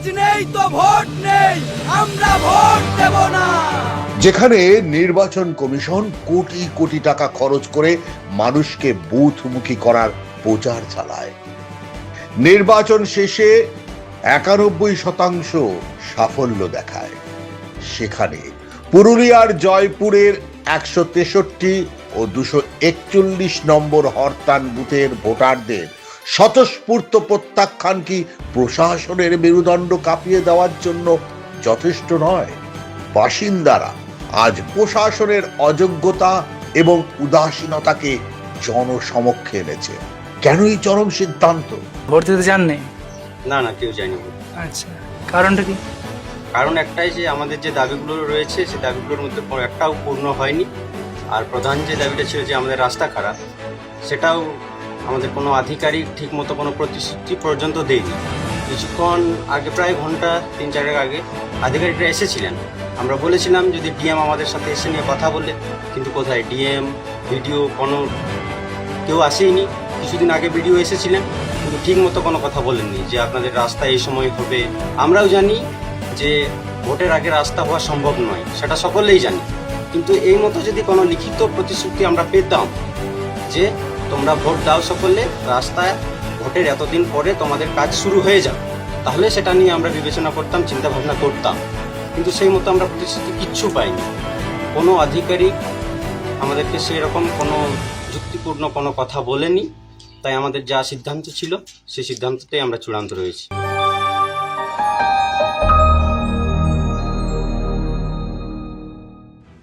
কাজ নেই তো ভোট নেই, আমরা ভোট দেব না। যেখানে নির্বাচন কমিশন কোটি কোটি টাকা খরচ করে মানুষকে বুথমুখী করার প্রচার চালায়, নির্বাচন শেষে 91% সাফল্য দেখায়, সেখানে পুরুলিয়ার জয়পুরের 163 ও 241 নম্বর হরতান বুথের ভোটারদের স্বতঃস্ফূর্ত প্রত্যাখ্যান কি প্রশাসনের মেরুদণ্ড কাঁপিয়ে দেওয়ার জন্য যথেষ্ট নয়? বাসিন্দারা আজ প্রশাসনের অযোগ্যতা এবং উদাসীনতাকে জনসমক্ষে এনেছে। কেন এই চরম সিদ্ধান্ত? ভোট দিতে চাননি? না না, কেউ যায়নি। আচ্ছা, কারণটা কি? কারণ একটাই, যে আমাদের যে দাবিগুলো রয়েছে সেই দাবিগুলোর মধ্যে একটাও পূর্ণ হয়নি। আর প্রধান যে দাবিটা ছিল যে আমাদের রাস্তা খারাপ, সেটাও আমাদের কোনো আধিকারিক ঠিকমতো কোনো প্রতিশ্রুতি পর্যন্ত দেয়নি। কিছুক্ষণ আগে, প্রায় ঘন্টা 3-4 আগে আধিকারিকরা এসেছিলেন। আমরা বলেছিলাম যদি ডিএম আমাদের সাথে এসে নিয়ে কথা বলে, কিন্তু কোথায় ডিএম, ভিডিও, কোনো কেউ আসেইনি। কিছুদিন আগে ভিডিও এসেছিলেন, কিন্তু ঠিক মতো কোনো কথা বলেননি যে আপনাদের রাস্তা এই সময় হবে। আমরাও জানি যে ভোটের আগে রাস্তা হওয়া সম্ভব নয়, সেটা সকলেই জানি। কিন্তু এই মতো যদি কোনো লিখিত প্রতিশ্রুতি আমরা পেতাম যে তোমরা ভোট দাও সকলে, রাস্তায় ভোটের এতদিন পরে তোমাদের কাজ শুরু হয়ে যাবে, তাহলে সেটা নিয়ে আমরা বিবেচনা করতাম, চিন্তা ভাবনা করতাম। কিন্তু সেই মতো আমরা প্রতিশ্রুতি কিচ্ছু পাইনি। কোনো আধিকারিক আমাদেরকে সেই রকম কোনো যুক্তিপূর্ণ কোনো কথা বলেনি। তাই আমাদের যা সিদ্ধান্ত ছিল সেই সিদ্ধান্ততেই আমরা চূড়ান্ত রয়েছি।